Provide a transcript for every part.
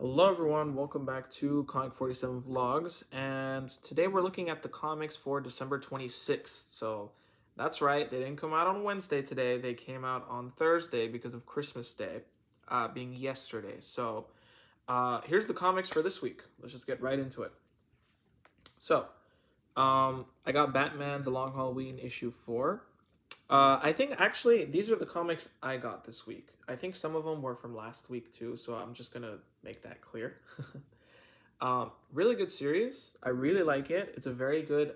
Hello everyone, welcome back to Comic 47 Vlogs, and today we're looking at the comics for December 26th. So that's right, they didn't come out on Wednesday today, they came out on Thursday because of Christmas Day being yesterday. So here's the comics for this week. Let's just get right into it. So, I got Batman The Long Halloween issue 4. I think actually these are the comics I got this week. I think some of them were from last week too, so I'm just gonna make that clear. Really good series. I really like it. It's a very good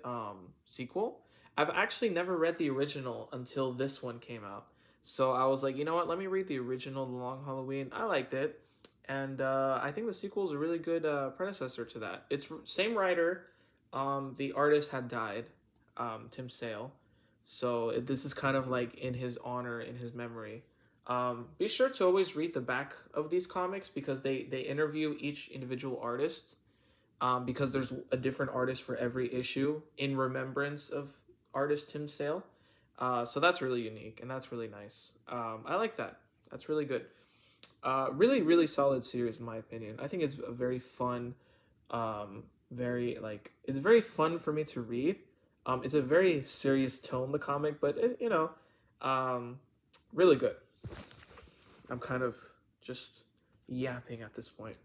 sequel. I've actually never read the original until this one came out. So I was like, you know what? Let me read the original, The Long Halloween. I liked it, and I think the sequel is a really good predecessor to that. It's same writer. The artist had died, Tim Sale. So this is kind of like in his honor, in his memory. Be sure to always read the back of these comics because they interview each individual artist, because there's a different artist for every issue in remembrance of artist Tim Sale. So that's really unique and that's really nice. I like that. That's really good. Really solid series in my opinion. I think it's a very fun, very like it's very fun for me to read. It's a very serious tone, the comic, but um, really good. I'm kind of just yapping at this point.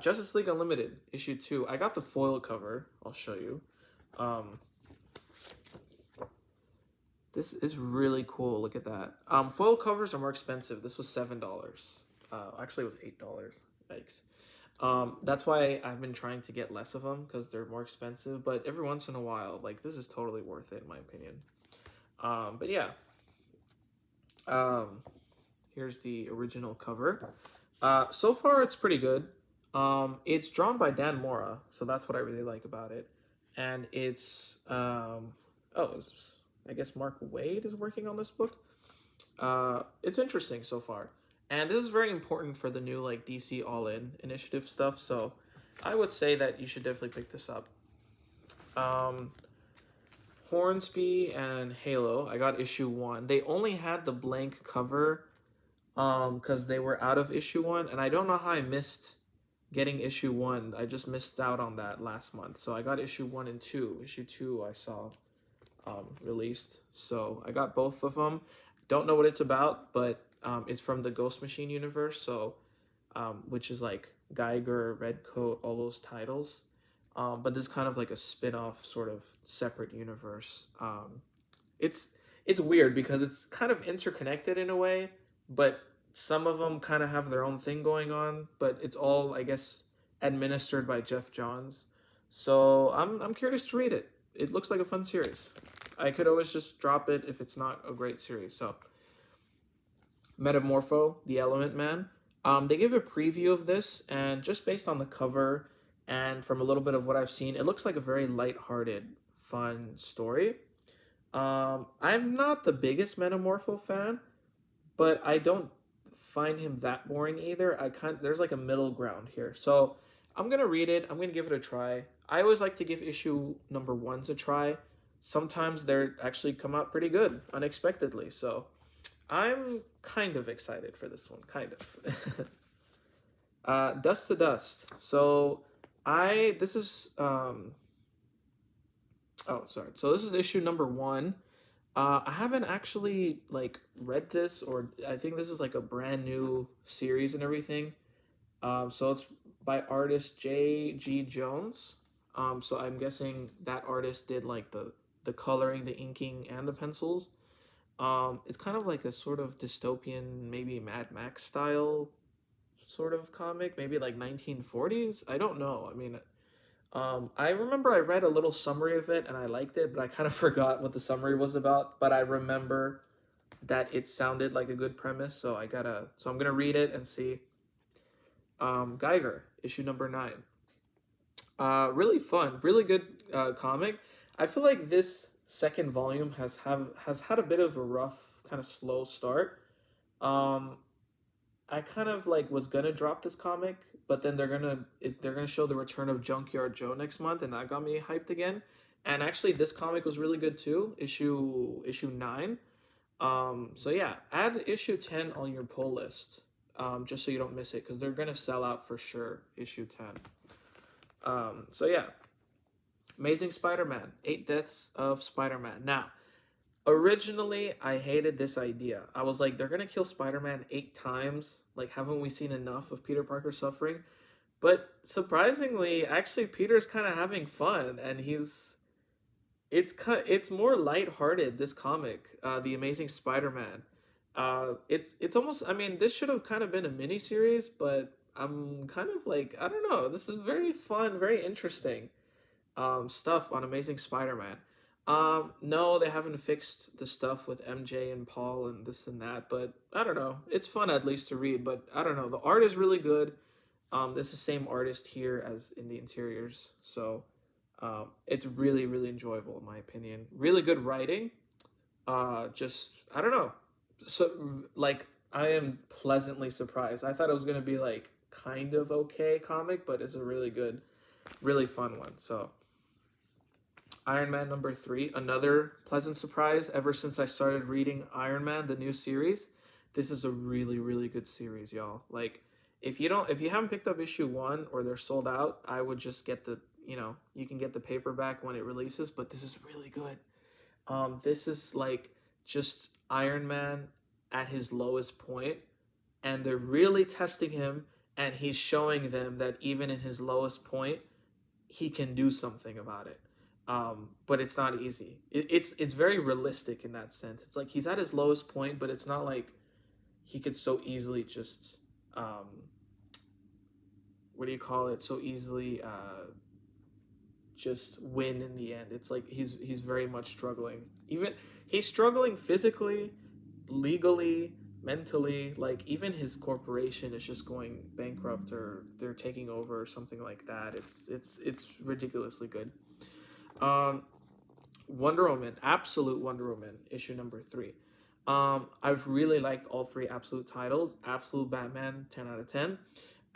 Justice League Unlimited issue 2. I got the foil cover. I'll show you. Um, this is really cool. Look at that. Foil covers are more expensive. This was $7. Actually, it was $8. Yikes. That's why I've been trying to get less of them because they're more expensive. But every once in a while, like this is totally worth it in my opinion. But yeah. Um, Here's the original cover. So far, it's pretty good. It's drawn by Dan Mora, so that's what I really like about it. And I guess Mark Waid is working on this book. It's interesting so far, and this is very important for the new like DC All In initiative stuff. So, I would say that you should definitely pick this up. Um, Hornsby and Halo. I got issue 1. They only had the blank cover because they were out of issue 1, and I don't know how I missed getting issue 1. I just missed out on that last month. So I got issue 1 and 2. Issue 2 I saw released. So I got both of them. Don't know what it's about, but it's from the Ghost Machine universe, so which is like Geiger, Redcoat, all those titles. But this is kind of like a spin-off sort of separate universe. It's it's weird because it's kind of interconnected in a way, but some of them kind of have their own thing going on, but it's all, I guess, administered by Jeff Johns. So I'm curious to read it. It looks like a fun series. I could always just drop it if it's not a great series. So Metamorpho, the Element Man. They give a preview of this, and just based on the cover and from a little bit of what I've seen, it looks like a very light-hearted, fun story. I'm not the biggest Metamorpho fan, but I don't find him that boring either. There's like a middle ground here. So I'm gonna read it. I'm gonna give it a try. I always like to give issue number ones a try. Sometimes they're actually come out pretty good unexpectedly. So I'm kind of excited for this one. Kind of. Dust to Dust. So I this is oh sorry. So this is issue number 1. I haven't actually like read this, or I think this is like a brand new series and everything. So it's by artist J.G. Jones. So I'm guessing that artist did like the coloring, the inking, and the pencils. It's kind of like a sort of dystopian, maybe Mad Max style sort of comic, maybe like 1940s. I don't know. I mean, I remember I read a little summary of it and I liked it, but I kind of forgot what the summary was about. But I remember that it sounded like a good premise, so I'm gonna read it and see. Geiger, issue number 9. Really fun, really good comic. I feel like this second volume has had a bit of a rough, kind of slow start. Um, I kind of like was gonna drop this comic, but then they're gonna show the return of Junkyard Joe next month, and that got me hyped again. And actually, this comic was really good too. Issue 9. So yeah, add issue 10 on your pull list. just so you don't miss it, because they're gonna sell out for sure. Issue 10. So yeah, Amazing Spider-Man, 8 Deaths of Spider-Man. Now, originally, I hated this idea. I was like, they're gonna kill Spider-Man 8 times. Like, haven't we seen enough of Peter Parker suffering? But surprisingly, actually, Peter's kind of having fun, and it's more lighthearted. This comic, The Amazing Spider-Man. It's almost. I mean, this should have kind of been a mini series, but I'm kind of like, I don't know. This is very fun, very interesting stuff on Amazing Spider-Man. No, they haven't fixed the stuff with MJ and Paul and this and that, but I don't know. It's fun at least to read, but I don't know. The art is really good. This is the same artist here as in the interiors, so it's really, really enjoyable in my opinion. Really good writing. Just I don't know. So like I am pleasantly surprised. I thought it was gonna be like kind of okay comic, but it's a really good, really fun one. So Iron Man #3, another pleasant surprise. Ever since I started reading Iron Man, the new series, this is a really, really good series, y'all. Like, if you haven't picked up issue 1 or they're sold out, I would just get the, you can get the paperback when it releases. But this is really good. This is like just Iron Man at his lowest point, and they're really testing him, and he's showing them that even in his lowest point, he can do something about it. But it's not easy. It's very realistic in that sense. It's like he's at his lowest point, but it's not like he could so easily just what do you call it? So easily just win in the end. It's like he's very much struggling. Even he's struggling physically, legally, mentally. Like even his corporation is just going bankrupt, or they're taking over or something like that. It's ridiculously good. Um, Wonder Woman, Absolute Wonder Woman, issue #3. I've really liked all 3 Absolute titles. Absolute Batman, 10 out of 10.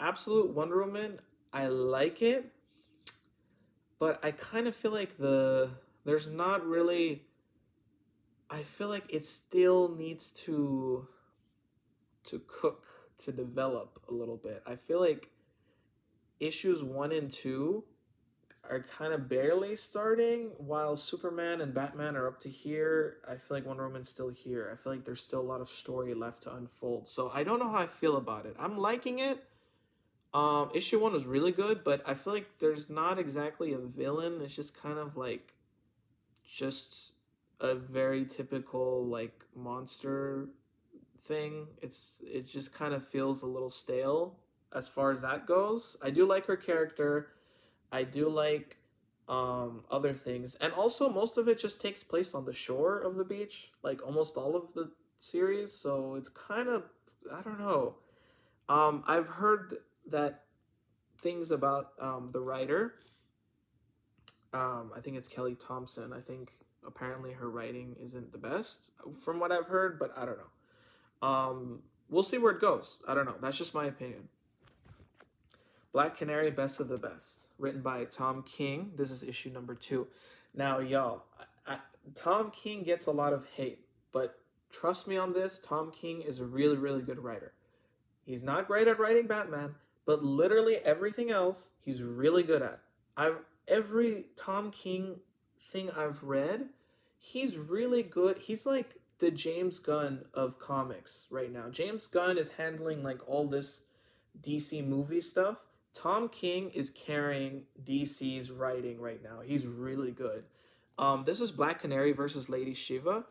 Absolute Wonder Woman, I like it, but I kind of feel like there's not really. I feel like it still needs to cook, to develop a little bit. I feel like issues 1 and 2 are kind of barely starting, while Superman and Batman are up to here. I feel like Wonder Woman's still here. I feel like there's still a lot of story left to unfold. So I don't know how I feel about it. I'm liking it. Issue 1 was really good, but I feel like there's not exactly a villain. It's just kind of like just a very typical like monster thing. It just kind of feels a little stale as far as that goes. I do like her character. I do like other things. And also most of it just takes place on the shore of the beach, like almost all of the series. So it's kind of, I don't know. I've heard that things about the writer. I think it's Kelly Thompson. I think apparently her writing isn't the best from what I've heard, but I don't know. We'll see where it goes. I don't know. That's just my opinion. Black Canary, Best of the Best, written by Tom King. This is issue #2. Now, y'all, Tom King gets a lot of hate, but trust me on this, Tom King is a really, really good writer. He's not great at writing Batman, but literally everything else he's really good at. Every Tom King thing I've read, he's really good. He's like the James Gunn of comics right now. James Gunn is handling like all this DC movie stuff. Tom King is carrying DC's writing right now. He's really good. This is Black Canary versus Lady Shiva,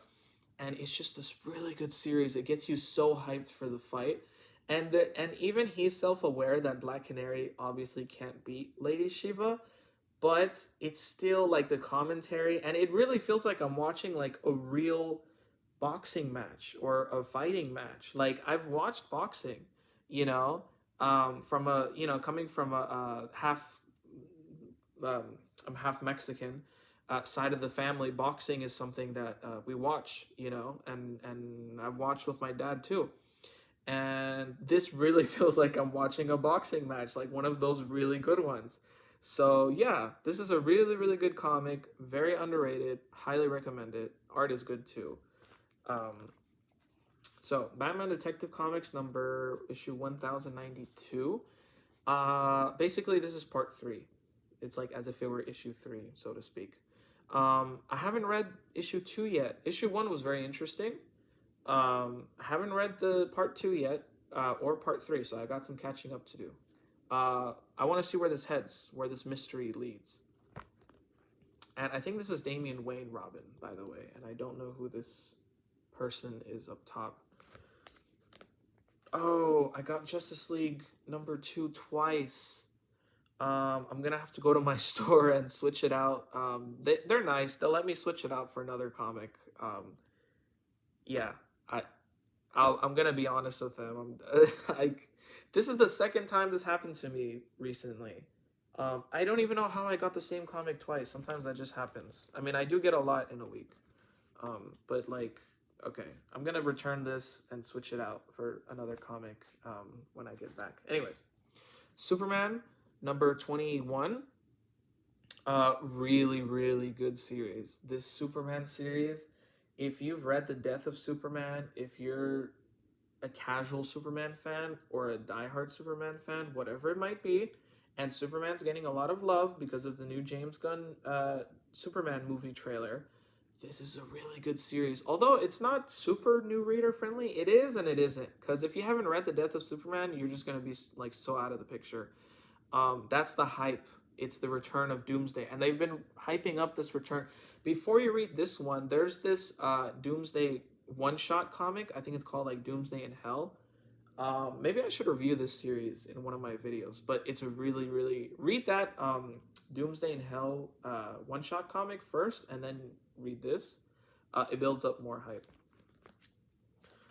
and it's just this really good series. It gets you so hyped for the fight, and even he's self-aware that Black Canary obviously can't beat Lady Shiva, but it's still like the commentary, and it really feels like I'm watching like a real boxing match or a fighting match. Like I've watched boxing, you know, from a coming from a half I'm half Mexican side of the family. Boxing is something that we watch, and I've watched with my dad too. And this really feels like I'm watching a boxing match, like one of those really good ones. So yeah, this is a really, really good comic, very underrated, highly recommend it. Art is good too. Um, So Batman Detective Comics number issue 1092. Basically this is part 3. It's like as if it were issue 3, so to speak. I haven't read issue 2 yet. Issue 1 was very interesting. I haven't read the part 2 yet, or part 3, so I got some catching up to do. I want to see where this heads, where this mystery leads. And I think this is Damian Wayne Robin, by the way, and I don't know who this person is up top. Oh, I got Justice League number 2 twice. I'm gonna have to go to my store and switch it out. They're nice. They'll let me switch it out for another comic. Yeah, I'm gonna be honest with them. Like, this is the second time this happened to me recently. I don't even know how I got the same comic twice. Sometimes that just happens. I mean, I do get a lot in a week. But like, okay, I'm gonna return this and switch it out for another comic when I get back. Anyways, Superman number 21. Really, really good series. This Superman series, if you've read The Death of Superman, if you're a casual Superman fan or a diehard Superman fan, whatever it might be, and Superman's getting a lot of love because of the new James Gunn Superman movie trailer, this is a really good series. Although it's not super new reader friendly, it is and it isn't. Because if you haven't read The Death of Superman, you're just going to be like so out of the picture. That's the hype. It's the return of Doomsday, and they've been hyping up this return. Before you read this one, there's this Doomsday one-shot comic. I think it's called like Doomsday in Hell. Maybe I should review this series in one of my videos, but it's a really, really read that Doomsday in Hell one-shot comic first, and then read this. It builds up more hype.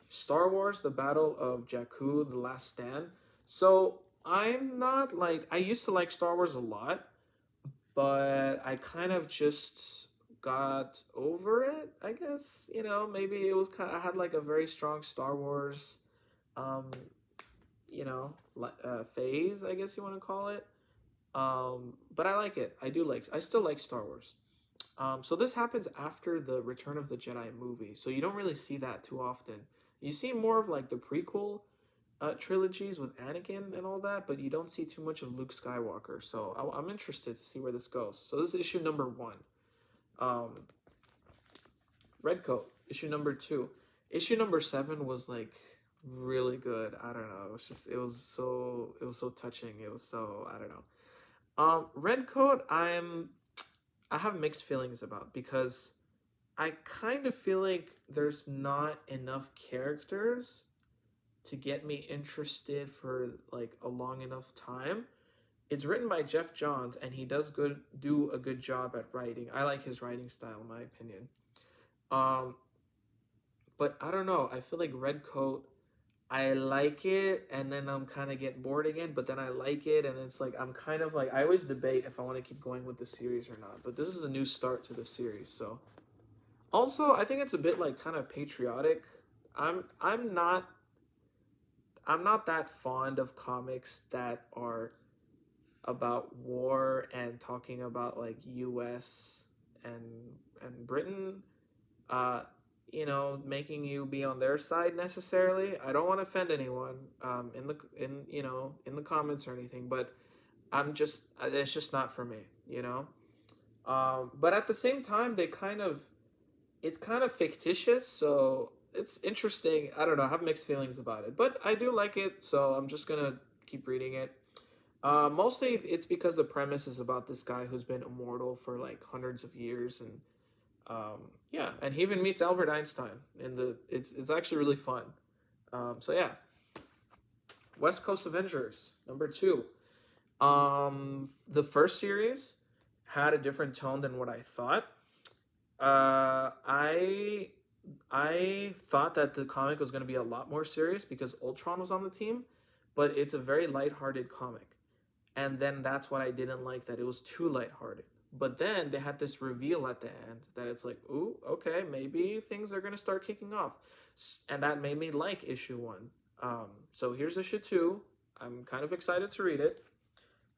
Star Wars: The Battle of Jakku, The Last Stand. So I'm not like, I used to like Star Wars a lot, but I kind of just got over it, I guess. You know, maybe it was kind of, I had like a very strong Star Wars um phase, I guess you want to call it. But I like it. I still like Star Wars. So this happens after the Return of the Jedi movie, so you don't really see that too often. You see more of like the prequel trilogies with Anakin and all that, but you don't see too much of Luke Skywalker. So I'm interested to see where this goes. So this is issue number 1. Redcoat, issue number 2. Issue number 7 was like really good. I don't know. It was so touching. It was so, I don't know. Redcoat, I have mixed feelings about, because I kind of feel like there's not enough characters to get me interested for like a long enough time. It's written by Jeff Johns, and he does do a good job at writing. I like his writing style, in my opinion. But I don't know. I feel like Redcoat, I like it, and then I'm kind of get bored again, but then I like it, and it's like I'm kind of like, I always debate if I want to keep going with the series or not. But this is a new start to the series, so. Also, I think it's a bit like kind of patriotic. I'm not that fond of comics that are about war and talking about like US and Britain, making you be on their side necessarily. I don't want to offend anyone in the comments or anything, but it's just not for me, you know. But at the same time, it's kind of fictitious, so it's interesting. I don't know. I have mixed feelings about it, but I do like it, so I'm just gonna keep reading it. Mostly it's because the premise is about this guy who's been immortal for like hundreds of years, and yeah, and he even meets Albert Einstein it's actually really fun. So yeah, West Coast Avengers number 2. The first series had a different tone than what I thought. I thought that the comic was going to be a lot more serious because Ultron was on the team, but it's a very lighthearted comic. And then that's what I didn't like, that it was too lighthearted. But then they had this reveal at the end that it's like, ooh, okay, maybe things are going to start kicking off. And that made me like issue 1. So here's issue 2. I'm kind of excited to read it.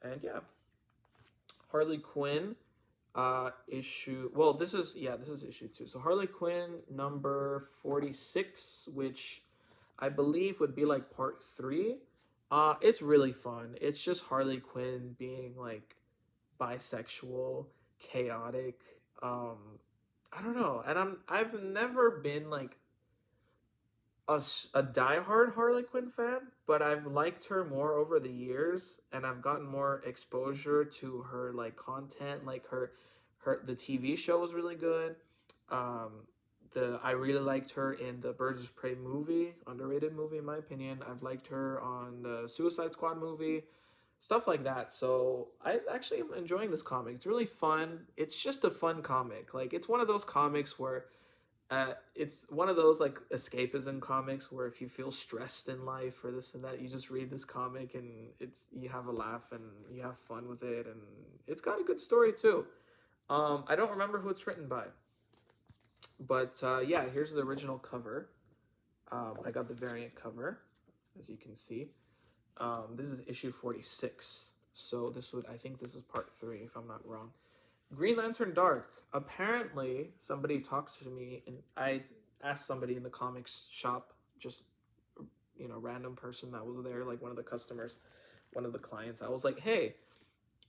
And yeah, Harley Quinn issue, well, this is issue 2. So Harley Quinn number 46, which I believe would be like part three. It's really fun. It's just Harley Quinn being like bisexual, chaotic. Um, I don't know, and I've never been like a diehard Harley Quinn fan, but I've liked her more over the years, and I've gotten more exposure to her like content, like the TV show was really good. The I really liked her in the Birds of Prey movie, underrated movie in my opinion. I've liked her on the Suicide Squad movie, stuff like that. So I actually am enjoying this comic. It's really fun. It's just a fun comic. Like it's one of those comics where it's one of those like escapism comics where if you feel stressed in life or this and that, you just read this comic and you have a laugh and you have fun with it, and it's got a good story too. I don't remember who it's written by, but yeah, here's the original cover. I got the variant cover, as you can see. This is issue 46, so I think this is part 3 if I'm not wrong. Green Lantern Dark. Apparently, somebody talked to me, and I asked somebody in the comics shop, just random person that was there, like one of the customers, one of the clients. I was like, hey,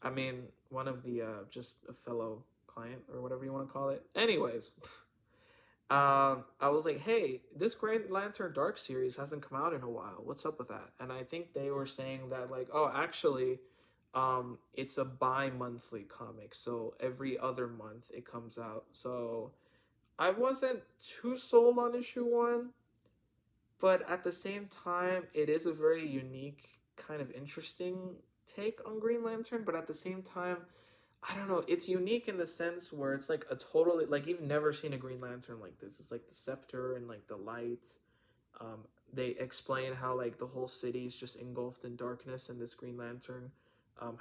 I mean, one of the just a fellow client or whatever you want to call it. Anyways, I was like, hey, this Green Lantern Dark series hasn't come out in a while. What's up with that? And I think they were saying that like, oh, actually, it's a bi-monthly comic, so every other month it comes out. So I wasn't too sold on issue 1, but at the same time it is a very unique, kind of interesting take on Green Lantern. But at the same time, I don't know, it's unique in the sense where it's like a totally, like, you've never seen a Green Lantern like this. It's like the scepter and like the lights. They explain how like the whole city is just engulfed in darkness, and this Green Lantern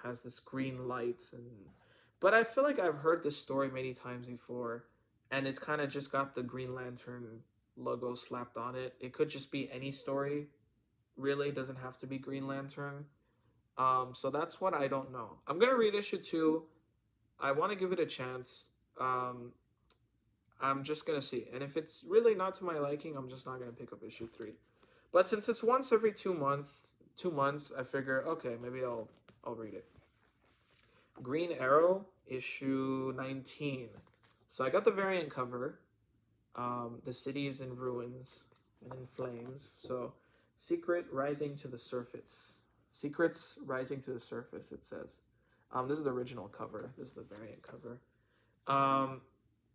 has this green lights. And but I feel like I've heard this story many times before, and it's kind of just got the Green Lantern logo slapped on it. It could just be any story, really. It doesn't have to be Green Lantern. So that's what I don't know. I'm gonna read issue 2. I want to give it a chance. I'm just gonna see, and if it's really not to my liking, I'm just not gonna pick up issue 3. But since it's once every 2 months, I figure okay, maybe I'll read it. Green Arrow issue 19. So I got the variant cover. The city is in ruins and in flames. So secrets rising to the surface. It says. This is the original cover. This is the variant cover.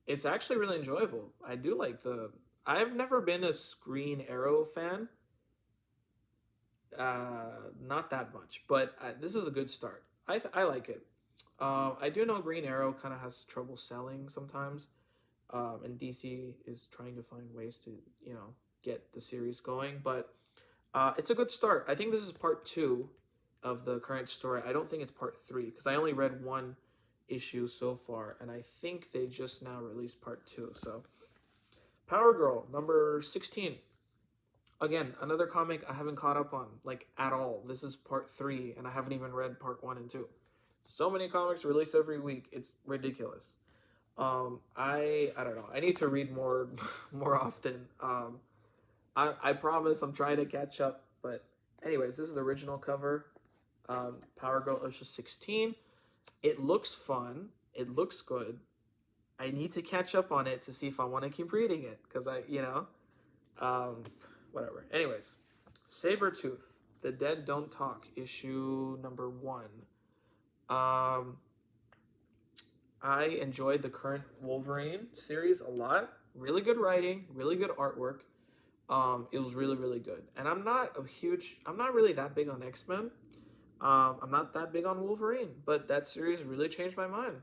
It's actually really enjoyable. I do like I've never been a Green Arrow fan. Not that much, but this is a good start. I like it. I do know Green Arrow kind of has trouble selling sometimes, and DC is trying to find ways to get the series going. But it's a good start. I think this is part 2 of the current story. I don't think it's part 3 because I only read 1 issue so far, and I think they just now released part 2. So Power Girl number 16. Again, another comic I haven't caught up on like at all. This is part 3, and I haven't even read part 1 and 2. So many comics released every week. It's ridiculous. I don't know. I need to read more more often. I promise I'm trying to catch up. But anyways, this is the original cover. Power Girl issue 16. It looks fun. It looks good. I need to catch up on it to see if I want to keep reading it, because whatever. Anyways, Sabretooth, The Dead Don't Talk, issue number 1. I enjoyed the current Wolverine series a lot. Really good writing, really good artwork. It was really, really good. And I'm not really that big on X-Men. I'm not that big on Wolverine, but that series really changed my mind.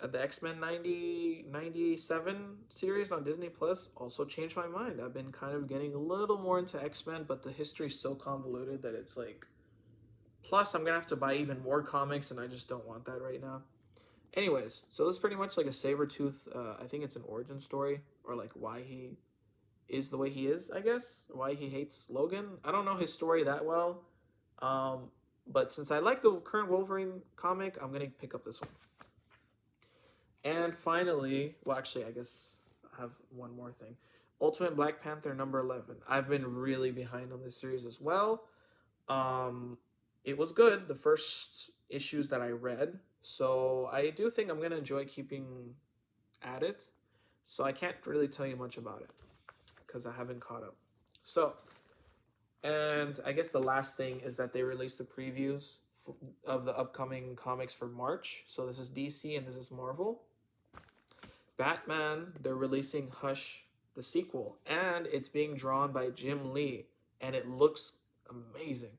The X-Men 97 series on Disney Plus also changed my mind. I've been kind of getting a little more into X-Men, but the history is so convoluted that it's like... Plus, I'm going to have to buy even more comics, and I just don't want that right now. Anyways, so this is pretty much like a Sabretooth, I think it's an origin story, or like why he is the way he is, I guess. Why he hates Logan. I don't know his story that well. But since I like the current Wolverine comic, I'm going to pick up this one. And finally, well, actually, I guess I have one more thing. Ultimate Black Panther number 11. I've been really behind on this series as well. Um, it was good, the first issues that I read. So I do think I'm going to enjoy keeping at it. So I can't really tell you much about it because I haven't caught up. So, and I guess the last thing is that they released the previews of the upcoming comics for March. So this is DC and this is Marvel. Batman, they're releasing Hush, the sequel, and it's being drawn by Jim Lee, and it looks amazing.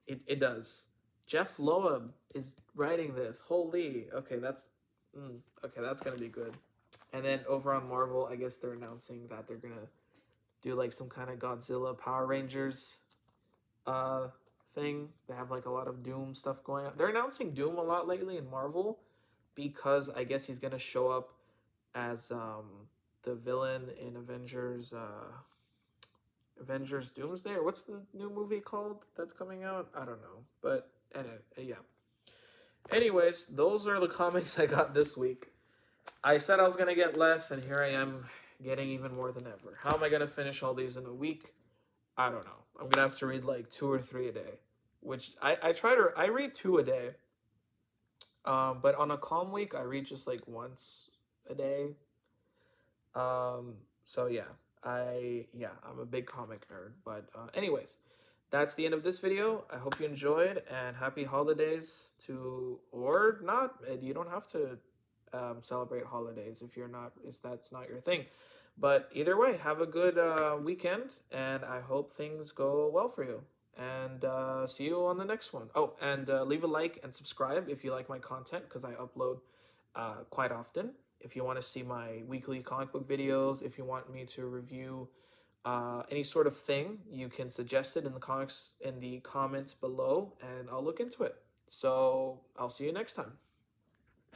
It does. Jeff Loeb is writing this. Holy, okay, that's gonna be good. And then over on Marvel, I guess they're announcing that they're gonna do like some kind of Godzilla Power Rangers uh thing. They have like a lot of Doom stuff going on. They're announcing Doom a lot lately in Marvel because I guess he's gonna show up as the villain in Avengers Doomsday, or what's the new movie called that's coming out? I don't know. But anyway, yeah. Anyways, those are the comics I got this week. I said I was gonna get less, and here I am getting even more than ever. How am I gonna finish all these in a week? I don't know. I'm gonna have to read like 2 or 3 a day, which I read 2 a day. But on a calm week, I read just like once a day. So yeah, I'm a big comic nerd. But anyways, that's the end of this video. I hope you enjoyed, and happy holidays to, or not. You don't have to celebrate holidays if that's not your thing. But either way, have a good weekend, and I hope things go well for you. And see you on the next one. Oh, and leave a like and subscribe if you like my content, because I upload quite often. If you want to see my weekly comic book videos, if you want me to review any sort of thing, you can suggest it in the comments below, and I'll look into it. So I'll see you next time.